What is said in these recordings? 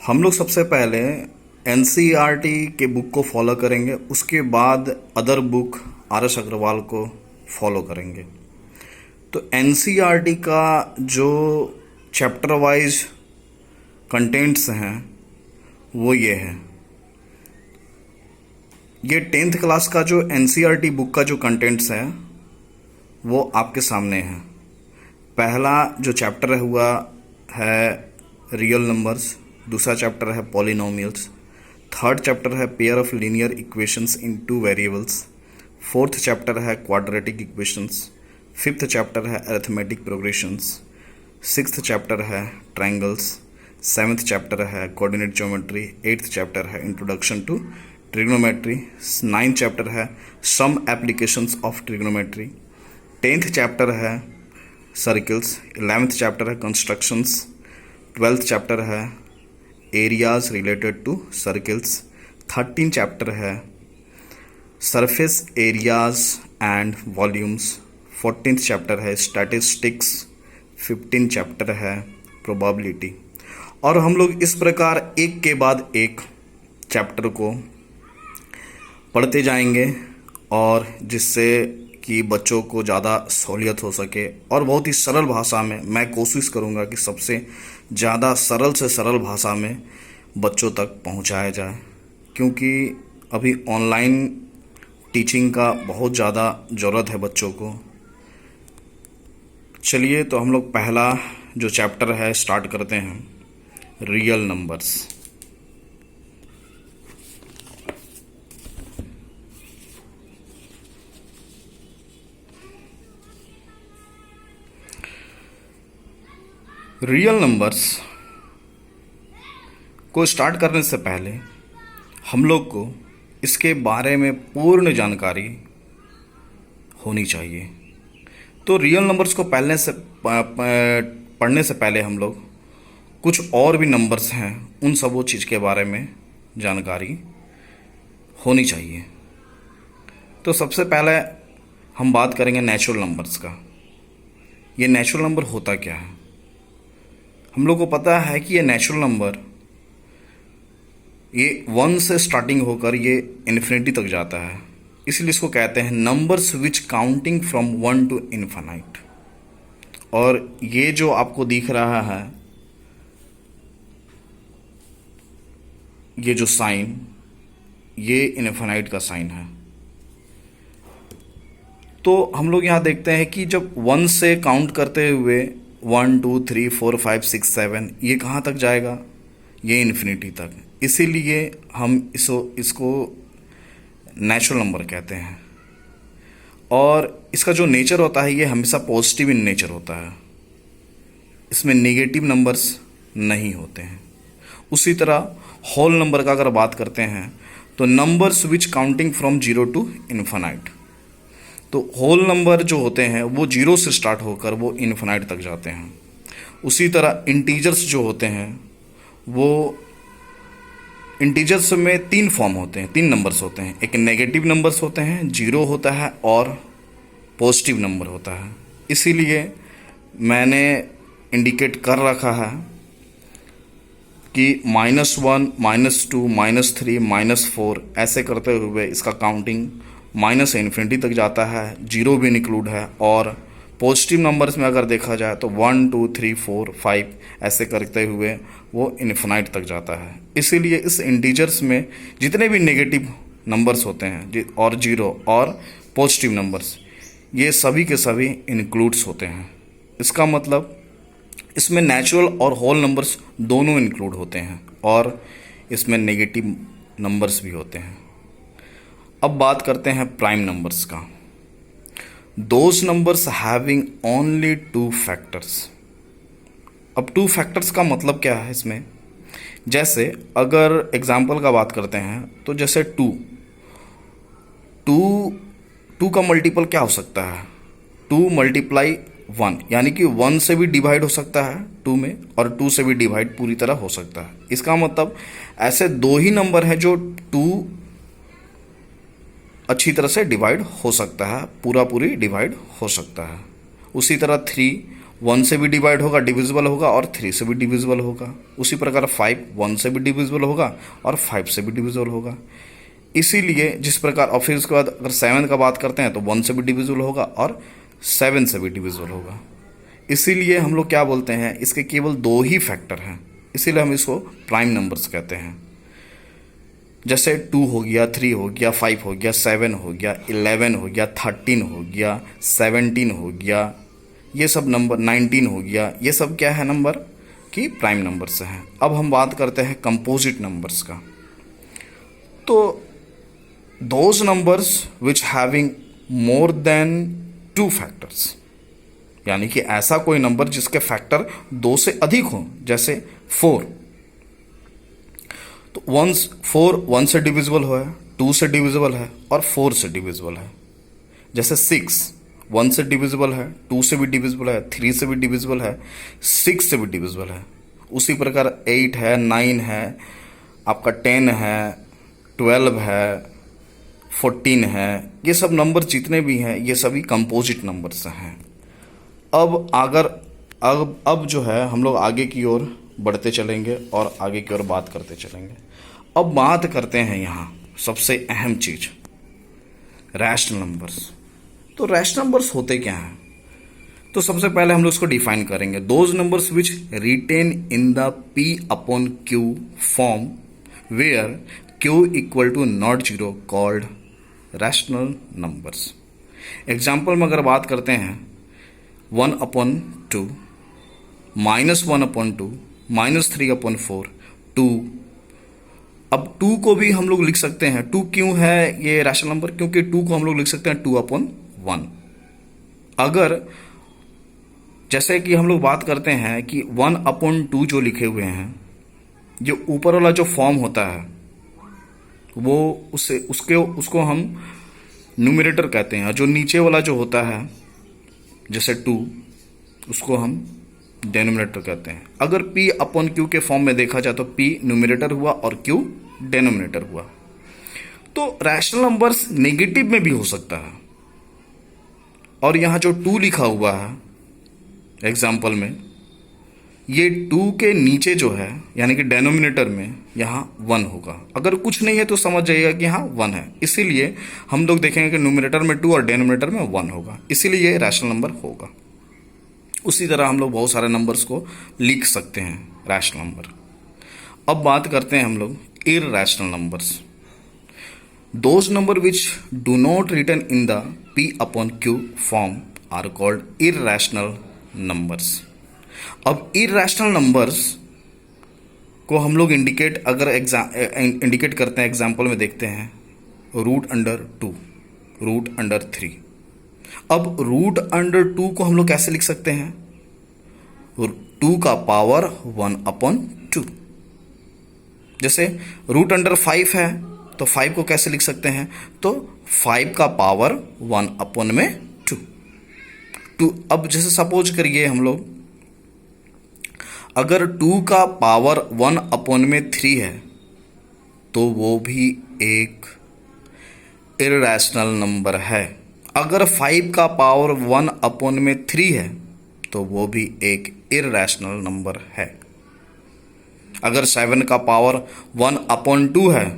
हम लोग सबसे पहले एनसीईआरटी के बुक को फॉलो करेंगे, उसके बाद other book R S Agarwal को फॉलो करेंगे। तो एनसीईआरटी का जो चैप्टर वाइज कंटेंट्स हैं वो ये है। ये 10th क्लास का जो एनसीईआरटी बुक का जो कंटेंट्स है वो आपके सामने है। पहला जो चैप्टर हुआ है रियल नंबर्स, दूसरा चैप्टर है पॉलिनोमियल्स, थर्ड चैप्टर है pair of linear equations in two variables, fourth chapter है क्वाड्रेटिक इक्वेशंस, फिफ्थ चैप्टर है अरिथमेटिक प्रोग्रेशंस, सिक्स्थ चैप्टर है ट्रायंगल्स, सेवन्थ चैप्टर है कोऑर्डिनेट ज्योमेट्री, एट्थ चैप्टर है introduction to trigonometry, ninth chapter है some applications of trigonometry, 10th chapter है circles, 11th chapter है constructions, 12th chapter है areas related to circles, 13th chapter है surface areas and volumes, 14th chapter है statistics, 15th chapter है probability. और हम लोग इस प्रकार एक के बाद एक चैप्टर को पढ़ते जाएंगे, और जिससे कि बच्चों को ज़्यादा सहूलियत हो सके और बहुत ही सरल भाषा में मैं कोशिश करूँगा कि सबसे ज़्यादा सरल से सरल भाषा में बच्चों तक पहुँचाया जाए, क्योंकि अभी ऑनलाइन टीचिंग का बहुत ज़्यादा ज़रूरत है बच्चों को। चलिए, तो हम लोग पहला जो चैप्टर है स्टार्ट करते हैं, रियल नंबर्स। रियल नंबर्स को स्टार्ट करने से पहले हम लोग को इसके बारे में पूर्ण जानकारी होनी चाहिए। तो रियल नंबर्स को पढ़ने से पहले हम लोग कुछ और भी नंबर्स हैं उन सब वो चीज़ के बारे में जानकारी होनी चाहिए। तो सबसे पहले हम बात करेंगे नेचुरल नंबर्स का। ये नेचुरल नंबर होता क्या है? हम लोग को पता है कि ये नेचुरल नंबर ये 1 से स्टार्टिंग होकर ये इन्फिनिटी तक जाता है, इसलिए इसको कहते हैं numbers which counting from 1 to infinite. और ये जो आपको दिख रहा है, ये जो साइन, ये इन्फिनाइट का साइन है। तो हम लोग यहाँ देखते हैं कि जब 1 से काउंट करते हुए 1 2 3 4 5 6 7 ये कहाँ तक जाएगा? ये इन्फिनिटी तक। इसीलिए हम इसको नेचुरल नंबर कहते हैं। और इसका जो नेचर होता है ये हमेशा पॉजिटिव इन नेचर होता है, इसमें नेगेटिव नंबर्स नहीं होते हैं। उसी तरह होल नंबर का अगर बात करते हैं तो numbers which counting from 0 to infinite. तो होल नंबर जो होते हैं वो 0 से स्टार्ट होकर वो इन्फिनाइट तक जाते हैं। उसी तरह इंटीजर्स जो होते हैं वो इंटीजर्स में 3 फॉर्म होते हैं, 3 नंबर्स होते हैं। एक नेगेटिव नंबर्स होते हैं, 0 होता है, और पॉजिटिव नंबर होता है। इसीलिए मैंने इंडिकेट कर रखा है कि -1 -2 -3 -4 ऐसे करते हुए इसका काउंटिंग माइनस से इन्फिनिटी तक जाता है, 0 भी इंक्लूड है। और पॉजिटिव नंबर्स में अगर देखा जाए तो 1 2 3 4 5 ऐसे करते हुए वो इन्फिनाइट तक जाता है। इसीलिए इस इंटीजर्स में जितने भी नेगेटिव नंबर्स होते हैं और 0 और पॉजिटिव नंबर्स, ये सभी के सभी इंक्लूड्स होते हैं। इसका मतलब इसमें नेचुरल और होल नंबर्स दोनों इंक्लूड होते हैं, और इसमें नेगेटिव नंबर्स भी होते हैं। अब बात करते हैं प्राइम नंबर्स का। Those numbers having only 2 factors. अब 2 फैक्टर्स का मतलब क्या है इसमें? जैसे अगर एग्जाम्पल का बात करते हैं तो जैसे 2 का मल्टीपल क्या हो सकता है? 2 × 1, यानी कि 1 से भी डिवाइड हो सकता है 2 में, और 2 से भी डिवाइड पूरी तरह हो सकता है। इसका मतलब ऐसे 2 ही नंबर हैं जो 2 अच्छी तरह से डिवाइड हो सकता है, पूरी डिवाइड हो सकता है। उसी तरह 3 1 से भी डिवाइड होगा, डिविजिबल होगा, और 3 से भी डिविजिबल होगा। उसी प्रकार 5 1 से भी डिविजिबल होगा और 5 से भी डिविजिबल होगा। इसीलिए जिस प्रकार, और फिर उसके बाद अगर 7 का बात करते हैं तो 1 से भी डिविजिबल होगा और 7 से भी डिविजिबल होगा। इसीलिए हम लोग क्या बोलते हैं, इसके केवल 2 ही फैक्टर हैं, इसीलिए हम इसको प्राइम नंबर्स कहते हैं। जैसे 2 हो गया, 3 हो गया, 5 हो गया, 7 हो गया, 11 हो गया, 13 हो गया, 17 हो गया, ये सब नंबर, 19 हो गया, ये सब क्या है नंबर कि प्राइम नंबर्स हैं। अब हम बात करते हैं कंपोजिट नंबर्स का। तो those numbers which having more than 2 factors, यानी कि ऐसा कोई नंबर जिसके फैक्टर 2 से अधिक हो, जैसे 4, तो 4 1 से डिविजिबल है, 2 से डिविजिबल है और 4 से डिविजिबल है। जैसे 6 1 से डिविजिबल है, 2 से भी डिविजिबल है, 3 से भी डिविजिबल है, 6 से भी डिविजिबल है। उसी प्रकार 8 है, 9 है, आपका 10 है, 12 है, 14 है, ये सब नंबर जितने भी हैं ये सभी कंपोजिट नंबर्स हैं। अब जो है हम लोग आगे की ओर बढ़ते चलेंगे और आगे की ओर बात करते चलेंगे। अब बात करते हैं यहाँ सबसे अहम चीज, रैशनल नंबर्स। तो रैशनल नंबर्स होते क्या हैं? तो सबसे पहले हम लोग इसको डिफाइन करेंगे, those numbers which written in the P/Q form where Q equal to not zero called rational numbers. Example में अगर बात करते हैं 1/2, -1/2, -3/4, 2। अब 2 को भी हम लोग लिख सकते हैं, 2 क्यों है ये रैशनल नंबर? क्योंकि 2 को हम लोग लिख सकते हैं 2/1। अगर जैसे कि हम लोग बात करते हैं कि 1/2 जो लिखे हुए हैं, जो ऊपर वाला जो फॉर्म होता है वो उसको हम न्यूमरेटर कहते हैं, जो नीचे वाला जो होता है जैसे 2, उसको हम डेनोमिनेटर कहते हैं। अगर P/Q के फॉर्म में देखा जाए तो P न्यूमरेटर हुआ और Q डेनोमिनेटर हुआ। तो रैशनल नंबर्स नेगेटिव में भी हो सकता है, और यहां जो 2 लिखा हुआ है एग्जाम्पल में, ये 2 के नीचे जो है यानी कि डेनोमिनेटर में यहां 1 होगा। अगर कुछ नहीं है तो समझ जाइएगा कि यहां 1 है, इसीलिए हम लोग देखेंगे कि न्यूमरेटर में 2 और डेनोमिनेटर में 1 होगा, इसीलिए ये रैशनल नंबर होगा। उसी तरह हम लोग बहुत सारे नंबर्स को लिख सकते हैं रैशनल नंबर। अब बात करते हैं हम लोग irrational numbers. Those number which do not written in the P/Q form are called irrational numbers. अब इररैशनल नंबर्स को हम लोग इंडिकेट करते हैं, एग्जाम्पल में देखते हैं √2, √3। अब √2 को हम लोग कैसे लिख सकते हैं? 2 का पावर 1/2। जैसे √5 है तो 5 को कैसे लिख सकते हैं? तो 5 का पावर 1/2। अब जैसे सपोज करिए हम लोग, अगर 2 का पावर 1/3 है तो वो भी एक इररैशनल नंबर है। अगर 5 का पावर 1/3 है तो वो भी एक इररैशनल नंबर है। अगर 7 का पावर 1/2 है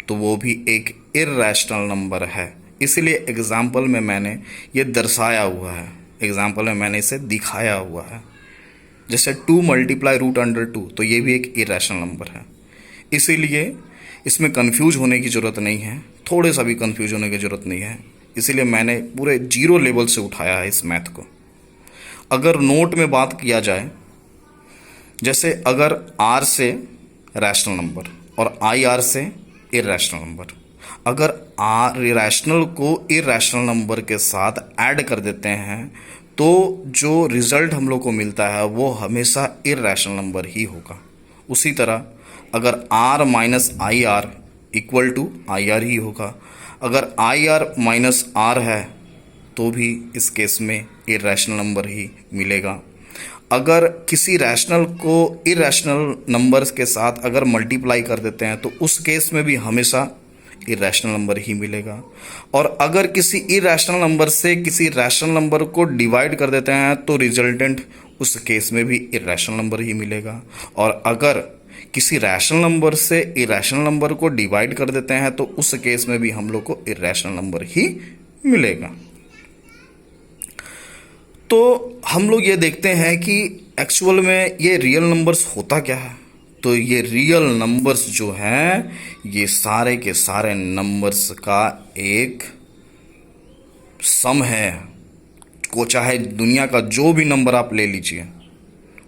तो वो भी एक इररैशनल नंबर है। इसलिए एग्जाम्पल में मैंने ये दर्शाया हुआ है, एग्जाम्पल में मैंने इसे दिखाया हुआ है। जैसे 2 × √2, तो ये भी एक इररैशनल नंबर है। इसीलिए इसमें कंफ्यूज होने की ज़रूरत नहीं है, थोड़े सा भी कंफ्यूज होने की ज़रूरत नहीं है। इसीलिए मैंने पूरे 0 लेवल से उठाया है इस मैथ को। अगर नोट में बात किया जाए, जैसे अगर R से रैशनल नंबर और IR से इररैशनल नंबर, अगर रैशनल को इररैशनल नंबर के साथ ऐड कर देते हैं तो जो रिजल्ट हम लोग को मिलता है वो हमेशा इररैशनल नंबर ही होगा। उसी तरह अगर R - IR equal to IR ही होगा। अगर IR - R है तो भी इस केस में इररैशनल नंबर ही मिलेगा। अगर किसी रैशनल को इररैशनल नंबर्स के साथ अगर मल्टीप्लाई कर देते हैं तो उस केस में भी हमेशा इरेशनल नंबर ही मिलेगा। और अगर किसी इरेशनल नंबर से किसी रैशनल नंबर को डिवाइड कर देते हैं तो रिजल्टेंट उस केस में भी इरेशनल नंबर ही मिलेगा। और अगर किसी रैशनल नंबर से इरेशनल नंबर को डिवाइड कर देते हैं तो उस केस में भी हम लोग को इरेशनल नंबर ही मिलेगा। तो हम लोग ये देखते हैं कि एक्चुअल में ये रियल नंबर्स होता क्या है। तो ये रियल नंबर्स जो हैं ये सारे के सारे नंबर्स का एक सम है। को चाहे दुनिया का जो भी नंबर आप ले लीजिए,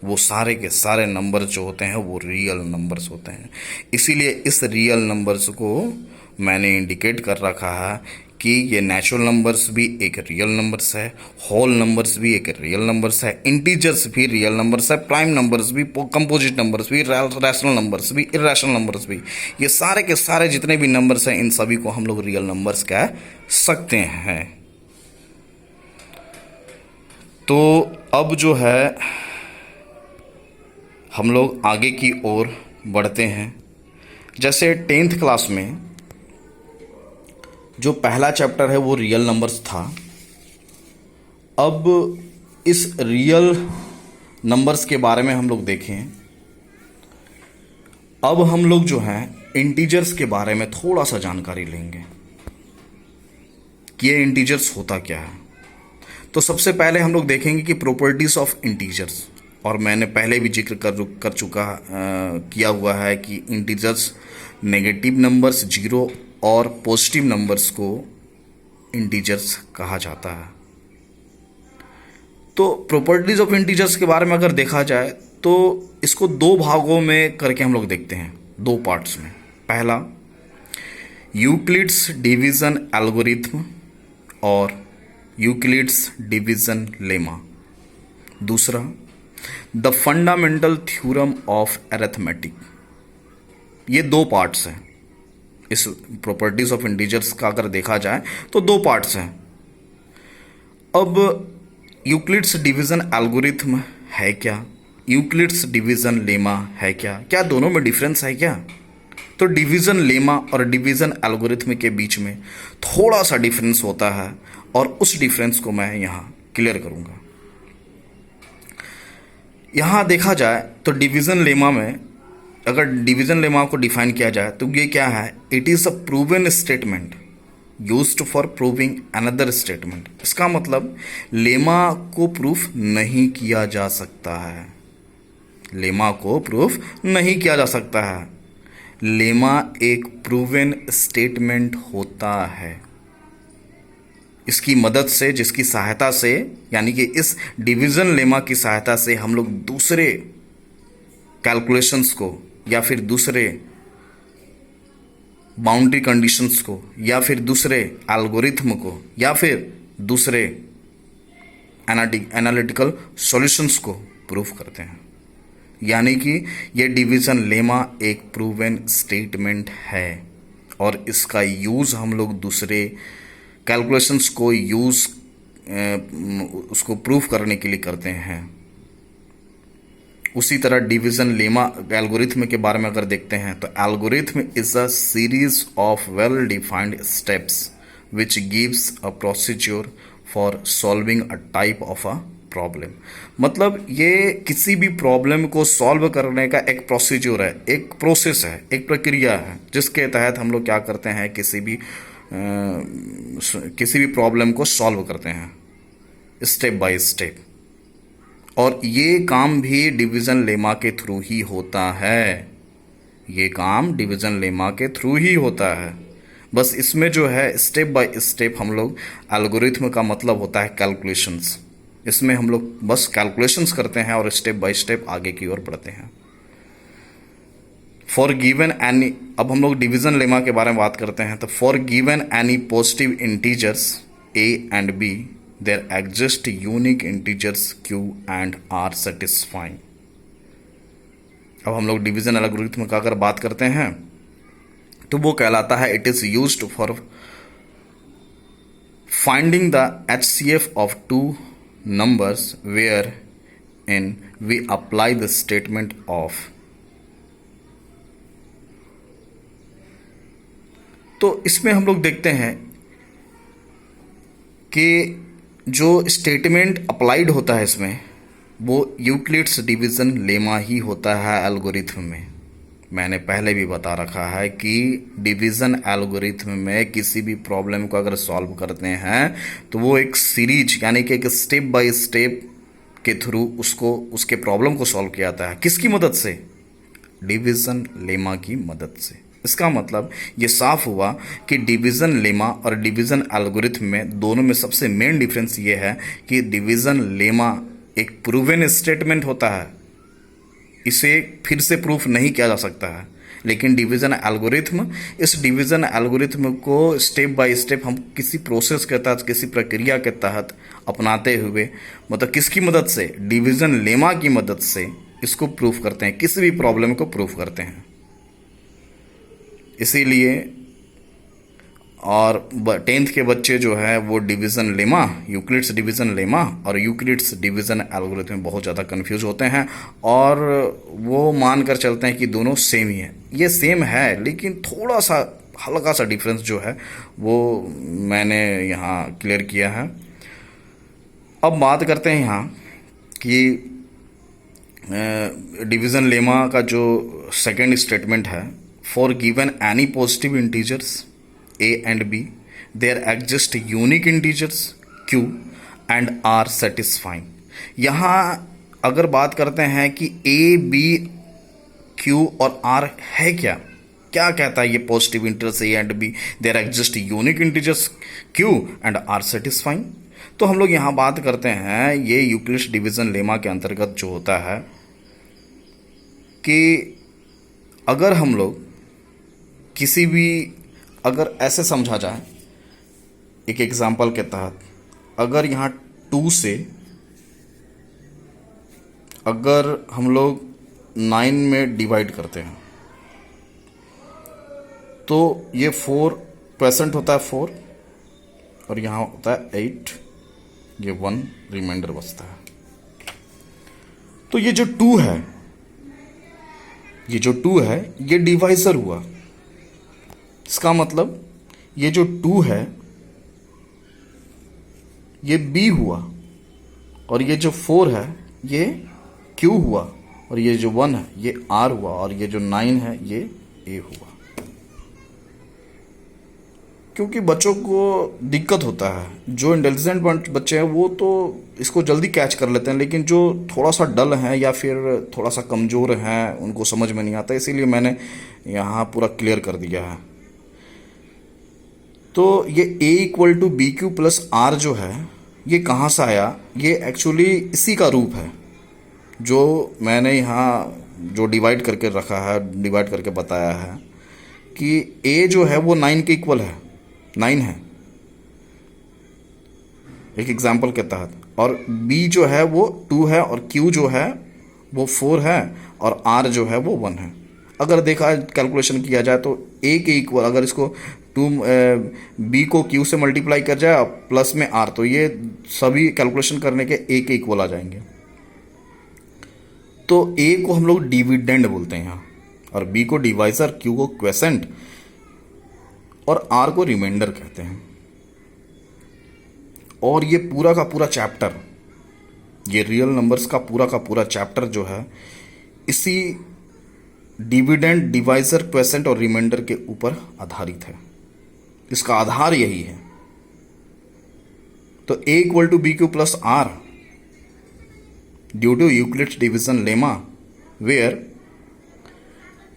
वो सारे के सारे नंबर जो होते हैं वो रियल नंबर्स होते हैं। इसीलिए इस रियल नंबर्स को मैंने इंडिकेट कर रखा है कि ये नेचुरल नंबर्स भी एक रियल नंबर्स है, होल नंबर्स भी एक रियल नंबर्स है, इंटीजर्स भी रियल नंबर्स है, प्राइम नंबर्स भी, कंपोजिट नंबर्स भी, रैशनल नंबर्स भी, इरेशनल नंबर्स भी, ये सारे के सारे जितने भी नंबर्स हैं इन सभी को हम लोग रियल नंबर्स कह सकते हैं। तो अब जो है हम लोग आगे की ओर बढ़ते हैं। जैसे 10th क्लास में जो पहला चैप्टर है वो रियल नंबर्स था। अब इस रियल नंबर्स के बारे में हम लोग देखें। अब हम लोग जो हैं इंटीजर्स के बारे में थोड़ा सा जानकारी लेंगे कि ये इंटीजर्स होता क्या है। तो सबसे पहले हम लोग देखेंगे कि प्रॉपर्टीज ऑफ इंटीजर्स, और मैंने पहले भी जिक्र कर चुका किया हुआ है कि इंटीजर्स नेगेटिव नंबर्स, जीरो और पॉजिटिव नंबर्स को इंटीजर्स कहा जाता है। तो प्रॉपर्टीज ऑफ इंटीजर्स के बारे में अगर देखा जाए तो इसको दो भागों में करके हम लोग देखते हैं, दो पार्ट्स में। पहला यूक्लिड्स डिवीजन एल्गोरिथम और यूक्लिड्स डिवीजन लेमा। दूसरा the fundamental theorem of arithmetic. ये दो पार्ट्स हैं। इस प्रॉपर्टीज ऑफ इंटीजर्स का अगर देखा जाए तो दो पार्ट्स हैं। अब यूक्लिड्स डिवीजन एल्गोरिथम है क्या, यूक्लिड्स डिवीजन लेमा है क्या, क्या दोनों में डिफरेंस है क्या? तो डिवीजन लेमा और डिवीजन एल्गोरिथम के बीच में थोड़ा सा डिफरेंस होता है और उस डिफरेंस को मैं यहाँ क्लियर करूँगा। यहाँ देखा जाए तो डिवीजन लेमा में, अगर डिवीजन लेमा को डिफाइन किया जाए तो ये क्या है, it is a proven statement used for proving another statement. इसका मतलब लेमा को प्रूफ नहीं किया जा सकता है, लेमा को प्रूफ नहीं किया जा सकता है। लेमा एक प्रूवन स्टेटमेंट होता है। इसकी मदद से, जिसकी सहायता से, यानी कि इस डिवीजन लेमा की सहायता से हम लोग दूसरे कैलकुलेशंस को या फिर दूसरे बाउंड्री कंडीशंस को या फिर दूसरे एल्गोरिथम को या फिर दूसरे एनालिटिकल सॉल्यूशंस को प्रूफ करते हैं। यानी कि ये डिवीजन लेमा एक प्रूवन स्टेटमेंट है और इसका यूज़ हम लोग दूसरे कैलकुलेशंस को उसको प्रूफ करने के लिए करते हैं। उसी तरह डिवीजन लेमा एल्गोरिथम के बारे में अगर देखते हैं तो algorithm is a series of well defined steps which gives a procedure for solving a type of a problem. मतलब ये किसी भी प्रॉब्लम को सॉल्व करने का एक प्रोसीजर है, एक प्रोसेस है, एक प्रक्रिया है, जिसके तहत हम लोग क्या करते हैं, किसी भी प्रॉब्लम को सॉल्व करते हैं स्टेप बाय स्टेप। और ये काम भी डिवीजन लेमा के थ्रू ही होता है, ये काम डिवीजन लेमा के थ्रू ही होता है। बस इसमें जो है स्टेप बाय स्टेप हम लोग, एल्गोरिथम का मतलब होता है कैलकुलेशंस, इसमें हम लोग बस कैलकुलेशंस करते हैं और स्टेप बाय स्टेप आगे की ओर बढ़ते हैं। फॉर गिवन एनी, अब हम लोग डिवीजन लेमा के बारे में बात करते हैं। तो for given any positive integers a and b there exist unique integers q and r satisfying. अब हम लोग डिवीजन एल्गोरिथम का अगर बात करते हैं तो वो कहलाता है it is used for finding the HCF of two numbers wherein we apply the statement of तो इसमें हम लोग देखते हैं कि जो स्टेटमेंट अप्लाइड होता है इसमें वो यूक्लिड्स डिवीज़न लेमा ही होता है एल्गोरिथम में। मैंने पहले भी बता रखा है कि डिवीज़न एल्गोरिथम में किसी भी प्रॉब्लम को अगर सॉल्व करते हैं तो वो एक सीरीज यानी कि एक स्टेप बाय स्टेप के थ्रू उसको उसके प्रॉब्लम को सॉल्व किया जाता है। किसकी मदद से? डिवीज़न लेमा की मदद से। इसका मतलब ये साफ हुआ कि डिवीज़न लेमा और डिवीज़न एल्गोरिथम में दोनों में सबसे मेन डिफरेंस ये है कि डिवीज़न लेमा एक प्रूवन स्टेटमेंट होता है, इसे फिर से प्रूफ नहीं किया जा सकता है। लेकिन डिवीज़न एल्गोरिथम, इस डिवीज़न एल्गोरिथम को स्टेप बाय स्टेप हम किसी प्रोसेस के तहत, किसी प्रक्रिया के तहत अपनाते हुए, मतलब किसकी मदद से? डिवीज़न लेमा की मदद से इसको प्रूफ करते हैं, किसी भी प्रॉब्लम को प्रूफ करते हैं। इसीलिए और 10th के बच्चे जो है वो division lemma, Euclid's division lemma और यूक्लिड्स डिवीज़न एल्गोरिथम में बहुत ज़्यादा कंफ्यूज होते हैं और वो मान कर चलते हैं कि दोनों सेम ही है। ये सेम है लेकिन थोड़ा सा हल्का सा डिफरेंस जो है वो मैंने यहाँ क्लियर किया है। अब बात करते हैं यहाँ कि डिवीज़न लेमा का जो सेकेंड स्टेटमेंट है, for given any positive integers a and b there exist unique integers q and r satisfying। यहाँ अगर बात करते हैं कि a b q और r है क्या, क्या कहता है ये positive integers a and b there exist unique integers q and r satisfying। तो हम लोग यहाँ बात करते हैं, ये यूक्लिड्स डिवीज़न लेमा के अंतर्गत जो होता है कि अगर हम लोग किसी भी, अगर ऐसे समझा जाए एक एग्जाम्पल के तहत, अगर यहाँ 2 से अगर हम लोग 9 में डिवाइड करते हैं तो ये 4% होता है 4 और यहाँ होता है 8, ये 1 रिमाइंडर बचता है। तो ये जो 2 है, ये जो 2 है ये डिवाइजर हुआ। इसका मतलब ये जो 2 है ये b हुआ और ये जो 4 है ये q हुआ और ये जो 1 है ये r हुआ और ये जो 9 है ये a हुआ। क्योंकि बच्चों को दिक्कत होता है, जो इंटेलिजेंट बच्चे हैं वो तो इसको जल्दी कैच कर लेते हैं, लेकिन जो थोड़ा सा डल हैं या फिर थोड़ा सा कमज़ोर हैं उनको समझ में नहीं आता, इसीलिए मैंने यहाँ पूरा क्लियर कर दिया है। तो ये a equal to b q plus r जो है ये कहाँ से आया? ये एक्चुअली इसी का रूप है जो मैंने यहाँ जो डिवाइड करके रखा है, डिवाइड करके बताया है कि a जो है वो 9 के इक्वल है, 9 है एक एग्जाम्पल के तहत, और b जो है वो 2 है और q जो है वो 4 है और r जो है वो 1 है। अगर देखा कैलकुलेशन किया जाए तो a के इक्वल, अगर इसको b को q से मल्टीप्लाई कर जाए प्लस में r, तो ये सभी कैलकुलेशन करने के a के इक्वल आ जाएंगे। तो a को हम लोग डिविडेंड बोलते हैं यहाँ, और b को डिवाइजर, q को क्वेसेंट और r को रिमाइंडर कहते हैं। और ये पूरा का पूरा चैप्टर, ये रियल नंबर्स का पूरा चैप्टर जो है इसी डिविडेंड, डिवाइजर, क्वेसेंट और रिमाइंडर के ऊपर आधारित है। इसका आधार यही है। तो a equal to b q plus r due to Euclid's division lemma where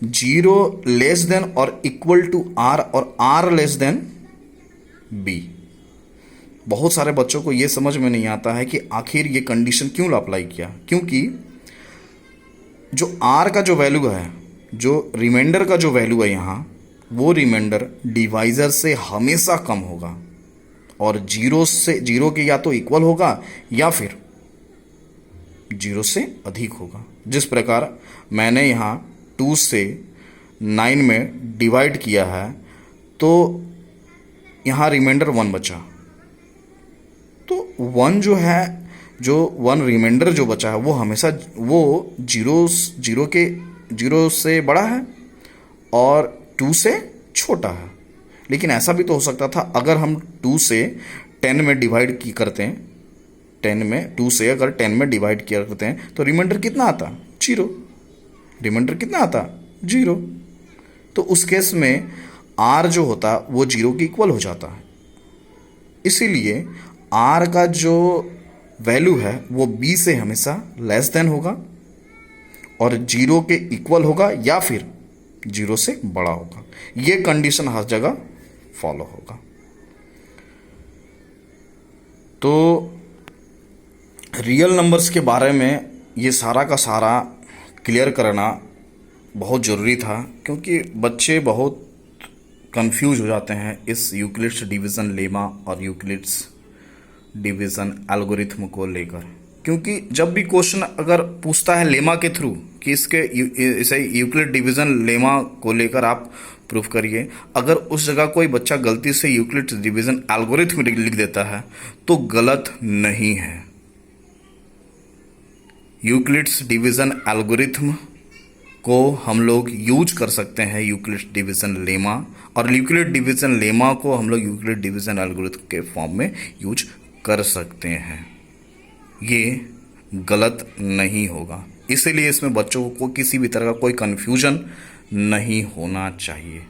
0 less than और इक्वल टू r और r लेस देन b। बहुत सारे बच्चों को यह समझ में नहीं आता है कि आखिर ये कंडीशन क्यों अप्लाई किया, क्योंकि जो r का जो वैल्यू है, जो रिमाइंडर का जो वैल्यू है यहाँ, वो रिमाइंडर डिवाइजर से हमेशा कम होगा और 0 के या तो इक्वल होगा या फिर 0 से अधिक होगा। जिस प्रकार मैंने यहाँ 2 से 9 में डिवाइड किया है तो यहाँ रिमाइंडर 1 बचा, तो 1 जो है, जो 1 रिमाइंडर जो बचा है वो हमेशा वो 0 से बड़ा है और 2 से छोटा है। लेकिन ऐसा भी तो हो सकता था, अगर हम 2 से 10 में डिवाइड की करते हैं, 10 में 2 से अगर 10 में डिवाइड किया करते हैं तो रिमाइंडर कितना आता? 0। रिमाइंडर कितना आता? 0। तो उस केस में आर जो होता वो 0 के इक्वल हो जाता है। इसीलिए आर का जो वैल्यू है वो बी से हमेशा लेस देन होगा और 0 के इक्वल होगा या फिर 0 से बड़ा होगा। ये कंडीशन हर जगह फॉलो होगा। तो रियल नंबर्स के बारे में ये सारा का सारा क्लियर करना बहुत ज़रूरी था, क्योंकि बच्चे बहुत कंफ्यूज हो जाते हैं इस यूक्लिड्स डिवीज़न लेमा और यूक्लिड्स डिवीज़न एल्गोरिथम को लेकर। क्योंकि जब भी क्वेश्चन अगर पूछता है लेमा के थ्रू कि इसे यूक्लिड डिवीज़न लेमा को लेकर आप प्रूफ करिए, अगर उस जगह कोई बच्चा गलती से यूक्लिड्स डिवीज़न एल्गोरिथम लिख देता है तो गलत नहीं है। यूक्लिड्स डिवीज़न एल्गोरिथम को हम लोग यूज कर सकते हैं यूक्लिड डिवीज़न लेमा, और यूक्लिड डिवीज़न लेमा को हम लोग यूक्लिड डिवीज़न एल्गोरिथम के फॉर्म में यूज कर सकते हैं। ये गलत नहीं होगा, इसीलिए इसमें बच्चों को किसी भी तरह का कोई कन्फ्यूजन नहीं होना चाहिए।